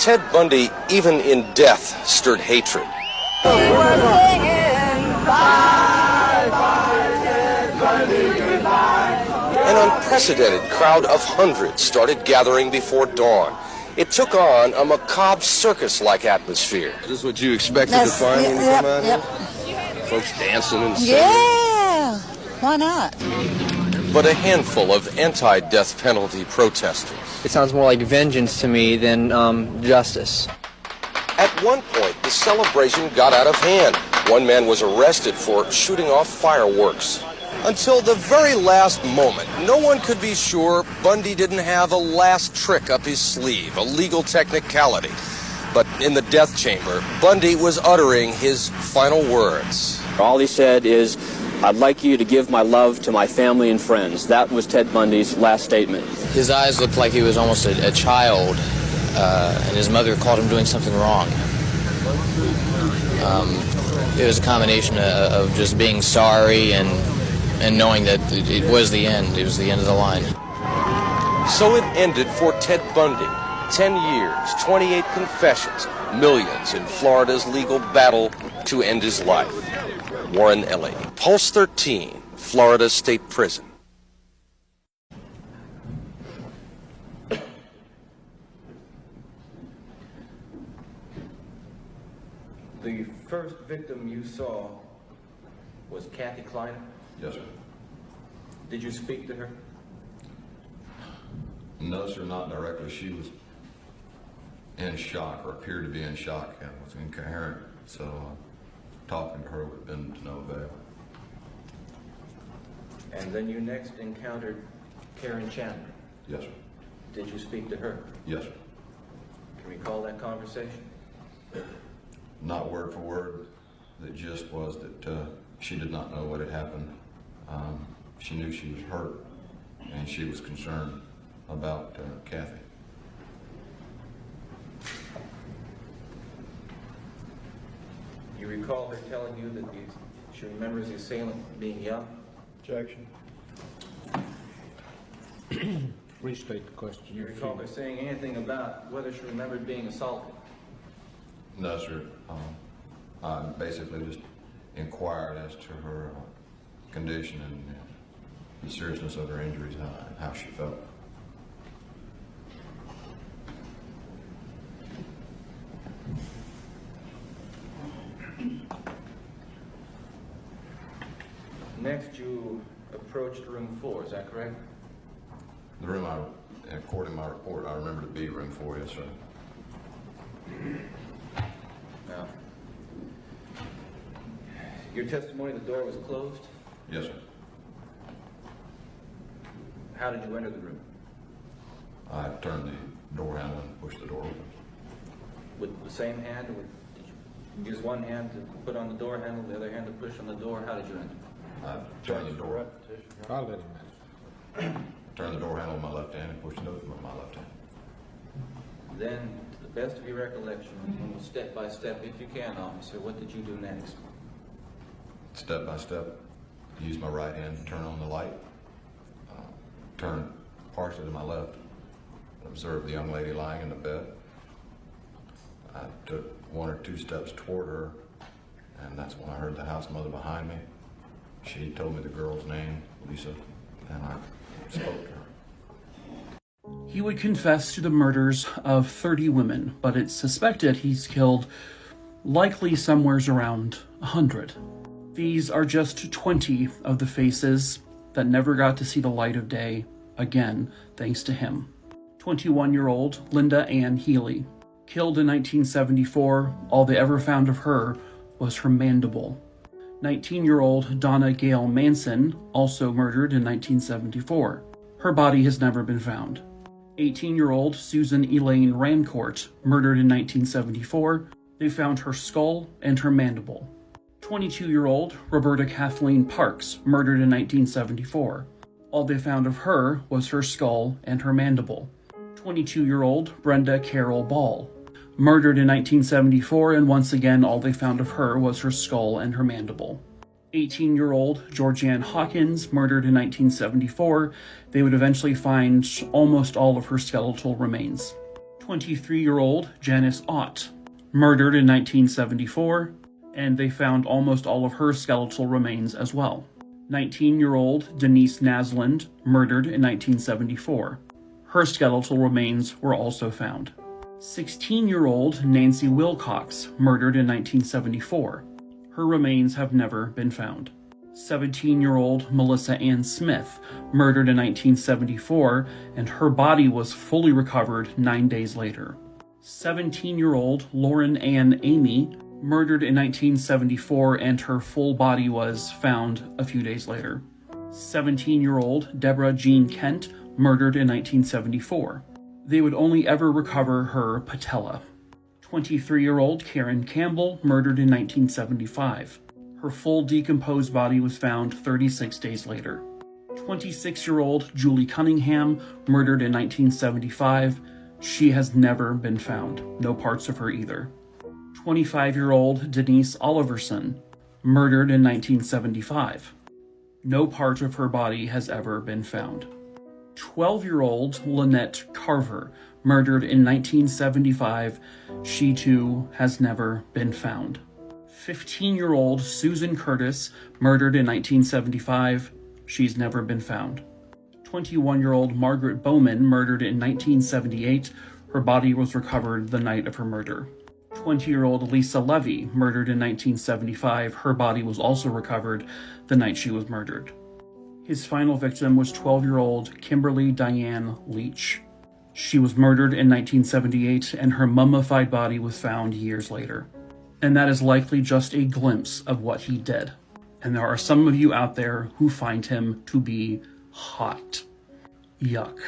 Ted Bundy, even in death, stirred hatred. An unprecedented crowd of hundreds started gathering before dawn. It took on a macabre circus-like atmosphere. Is this what you expected to find when you come out here? Folks dancing and singing? Yeah, why not? But a handful of anti-death penalty protesters. It sounds more like vengeance to me than justice. At one point, the celebration got out of hand. One man was arrested for shooting off fireworks. Until the very last moment, no one could be sure Bundy didn't have a last trick up his sleeve, a legal technicality. But in the death chamber, Bundy was uttering his final words. All he said is, "I'd like you to give my love to my family and friends." That was Ted Bundy's last statement. His eyes looked like he was almost a child, and his mother caught him doing something wrong. It was a combination of just being sorry and knowing that it was the end. It was the end of the line. So it ended for Ted Bundy. 10 years, 28 confessions, millions in Florida's legal battle to end his life. Warren Ellie, Pulse 13, Florida State Prison. The first victim you saw was Kathy Kleiner? Yes, sir. Did you speak to her? No, sir, not directly. She was in shock, or appeared to be in shock, and was incoherent, so talking to her would have been to no avail. And then you next encountered Karen Chandler. Yes, sir. Did you speak to her? Yes, sir. Can you recall that conversation? Not word for word. The gist was that she did not know what had happened. She knew she was hurt, and she was concerned about Kathy. You recall her telling you that she remembers the assailant being young? Objection. Restate the question. Do you recall her saying anything about whether she remembered being assaulted? No, sir. I basically just inquired as to her condition and the seriousness of her injuries and how she felt. Next, you approached room 4, is that correct? The room, according to my report, I remember to be room 4, yes, sir. Now, your testimony, the door was closed? Yes, sir. How did you enter the room? I turned the door handle and pushed the door open. With the same hand, or did you use one hand to put on the door handle, the other hand to push on the door? How did you enter? I turned the door. I'll let him answer. Turned the door handle with my left hand and pushed it open with my left hand. Then, to the best of your recollection, almost step by step, if you can, officer, what did you do next? Step by step, used my right hand to turn on the light, turned partially to my left, observed the young lady lying in the bed. I took 1 or 2 steps toward her, and that's when I heard the house mother behind me. She told me the girl's name, Lisa, and I spoke to her. He would confess to the murders of 30 women, but it's suspected he's killed likely somewheres around 100. These are just 20 of the faces that never got to see the light of day again, thanks to him. 21-year-old Linda Ann Healy, killed in 1974. All they ever found of her was her mandible. 19-year-old Donna Gail Manson, also murdered in 1974. Her body has never been found. 18-year-old Susan Elaine Rancourt, murdered in 1974. They found her skull and her mandible. 22-year-old Roberta Kathleen Parks, murdered in 1974. All they found of her was her skull and her mandible. 22-year-old Brenda Carol Ball, murdered in 1974, and once again all they found of her was her skull and her mandible. 18-year-old Georgianne Hawkins, murdered in 1974. They would eventually find almost all of her skeletal remains. 23-year-old Janice Ott, murdered in 1974, and they found almost all of her skeletal remains as well. 19-year-old Denise Naslund, murdered in 1974. Her skeletal remains were also found. 16-year-old Nancy Wilcox, murdered in 1974. Her remains have never been found. 17-year-old Melissa Ann Smith, murdered in 1974, and her body was fully recovered 9 days later. 17-year-old Lauren Ann Amy, murdered in 1974, and her full body was found a few days later. 17-year-old Deborah Jean Kent, murdered in 1974. They would only ever recover her patella. 23-year-old Karen Campbell, murdered in 1975. Her full decomposed body was found 36 days later. 26-year-old Julie Cunningham, murdered in 1975. She has never been found. No parts of her either. 25-year-old Denise Oliverson, murdered in 1975. No part of her body has ever been found. 12-year-old Lynette Carver, murdered in 1975. She too has never been found. 15-year-old Susan Curtis, murdered in 1975. She's never been found. 21-year-old Margaret Bowman, murdered in 1978. Her body was recovered the night of her murder. 20-year-old Lisa Levy, murdered in 1975. Her body was also recovered the night she was murdered. His final victim was 12-year-old Kimberly Diane Leach. She was murdered in 1978, and her mummified body was found years later. And that is likely just a glimpse of what he did. And there are some of you out there who find him to be hot. Yuck.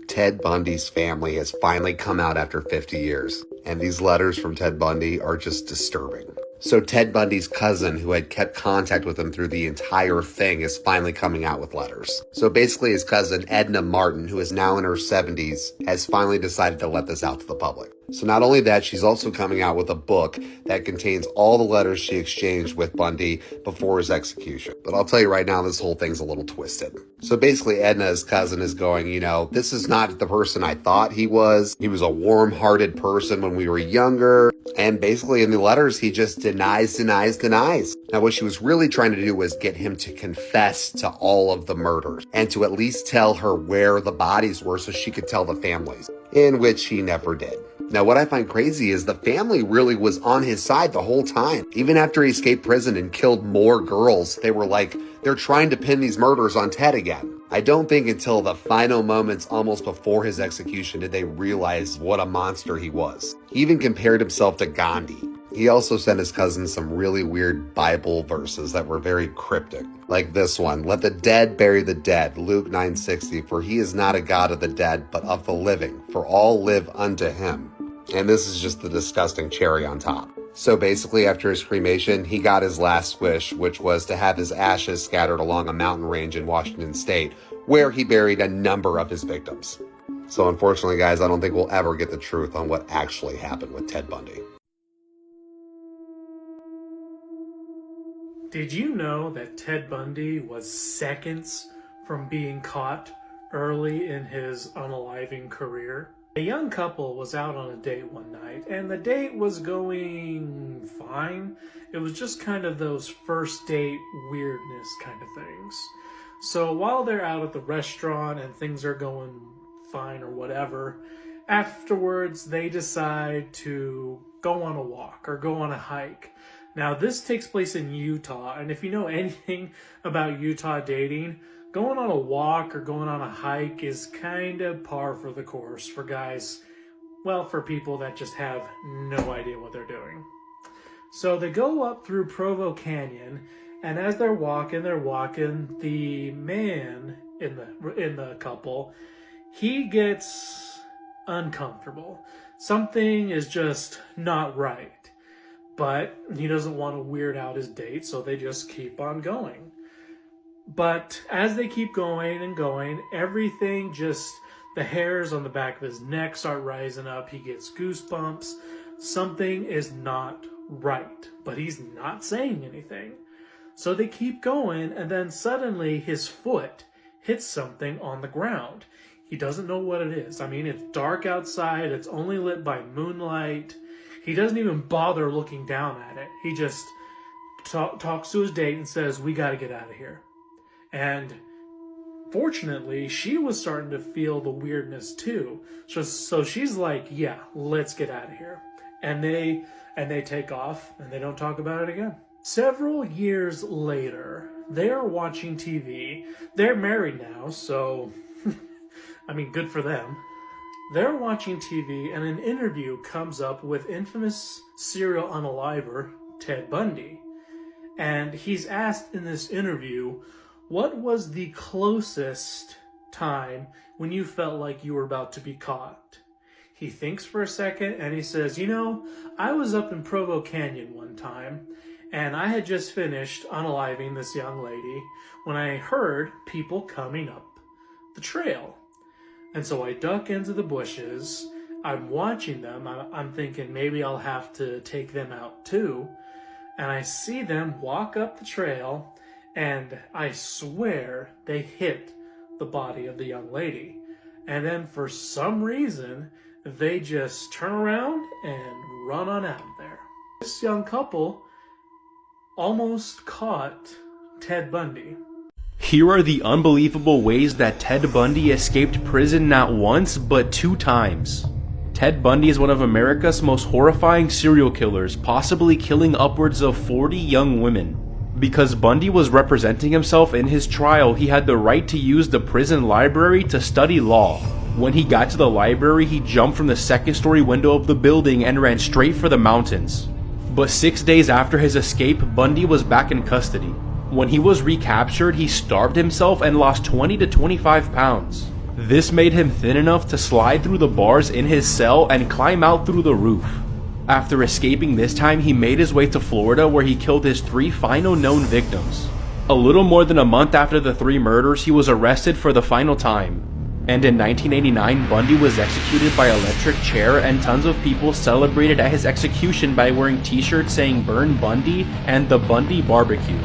Ted Bundy's family has finally come out after 50 years, and these letters from Ted Bundy are just disturbing. So Ted Bundy's cousin, who had kept contact with him through the entire thing, is finally coming out with letters. So basically his cousin Edna Martin, who is now in her 70s, has finally decided to let this out to the public. So not only that, she's also coming out with a book that contains all the letters she exchanged with Bundy before his execution. But I'll tell you right now, this whole thing's a little twisted. So basically Edna's cousin is going, this is not the person I thought he was. He was a warm-hearted person when we were younger. And basically in the letters, he just denies. Now what she was really trying to do was get him to confess to all of the murders and to at least tell her where the bodies were so she could tell the families, in which he never did. Now, what I find crazy is the family really was on his side the whole time. Even after he escaped prison and killed more girls, they were like, they're trying to pin these murders on Ted again. I don't think until the final moments almost before his execution did they realize what a monster he was. He even compared himself to Gandhi. He also sent his cousin some really weird Bible verses that were very cryptic. Like this one, "Let the dead bury the dead," Luke 9:60, "For he is not a God of the dead, but of the living, for all live unto him." And this is just the disgusting cherry on top. So basically, after his cremation, he got his last wish, which was to have his ashes scattered along a mountain range in Washington state, where he buried a number of his victims. So unfortunately, guys, I don't think we'll ever get the truth on what actually happened with Ted Bundy. Did you know that Ted Bundy was seconds from being caught early in his unaliving career? A young couple was out on a date one night, and the date was going fine. It was just kind of those first date weirdness kind of things. So while they're out at the restaurant and things are going fine or whatever, afterwards they decide to go on a walk or go on a hike. Now this takes place in Utah, and if you know anything about Utah dating, going on a walk or going on a hike is kind of par for the course for guys, well, for people that just have no idea what they're doing. So they go up through Provo Canyon, and as they're walking, the man in the couple, he gets uncomfortable. Something is just not right. But he doesn't want to weird out his date, so they just keep on going. But as they keep going and going, everything just, the hairs on the back of his neck start rising up. He gets goosebumps. Something is not right, but he's not saying anything. So they keep going, and then suddenly his foot hits something on the ground. He doesn't know what it is. I mean, it's dark outside. It's only lit by moonlight. He doesn't even bother looking down at it. He just talks to his date and says, we got to get out of here. And fortunately, she was starting to feel the weirdness too. So she's like, yeah, let's get out of here. And they take off and they don't talk about it again. Several years later, they are watching TV. They're married now, so I mean, good for them. They're watching TV and an interview comes up with infamous serial unaliver Ted Bundy. And he's asked in this interview, what was the closest time when you felt like you were about to be caught? He thinks for a second and he says, I was up in Provo Canyon one time and I had just finished unaliving this young lady when I heard people coming up the trail. And so I duck into the bushes. I'm watching them. I'm thinking maybe I'll have to take them out too. And I see them walk up the trail, and I swear they hit the body of the young lady. And then for some reason, they just turn around and run on out of there. This young couple almost caught Ted Bundy. Here are the unbelievable ways that Ted Bundy escaped prison not once, but 2 times. Ted Bundy is one of America's most horrifying serial killers, possibly killing upwards of 40 young women. Because Bundy was representing himself in his trial, he had the right to use the prison library to study law. When he got to the library, he jumped from the 2nd-story window of the building and ran straight for the mountains. But 6 days after his escape, Bundy was back in custody. When he was recaptured, he starved himself and lost 20 to 25 pounds. This made him thin enough to slide through the bars in his cell and climb out through the roof. After escaping this time, he made his way to Florida where he killed his 3 final known victims. A little more than a month after the 3 murders, he was arrested for the final time. And in 1989, Bundy was executed by electric chair, and tons of people celebrated at his execution by wearing t-shirts saying "Burn Bundy" and "The Bundy Barbecue."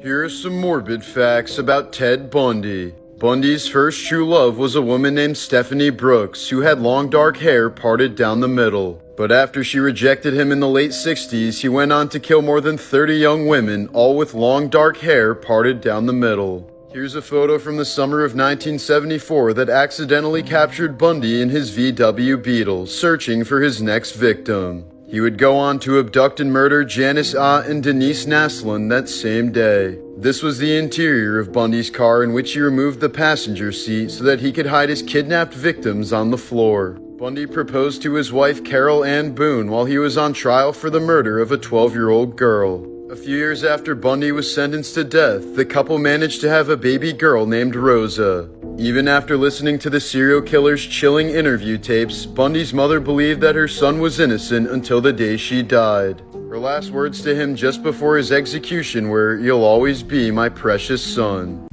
Here are some morbid facts about Ted Bundy. Bundy's first true love was a woman named Stephanie Brooks, who had long dark hair parted down the middle. But after she rejected him in the late 60s, he went on to kill more than 30 young women, all with long dark hair parted down the middle. Here's a photo from the summer of 1974 that accidentally captured Bundy in his VW Beetle, searching for his next victim. He would go on to abduct and murder Janice and Denise Naslund that same day. This was the interior of Bundy's car, in which he removed the passenger seat so that he could hide his kidnapped victims on the floor. Bundy proposed to his wife Carol Ann Boone while he was on trial for the murder of a 12-year-old girl. A few years after Bundy was sentenced to death, the couple managed to have a baby girl named Rosa. Even after listening to the serial killer's chilling interview tapes, Bundy's mother believed that her son was innocent until the day she died. Her last words to him just before his execution were, "You'll always be my precious son."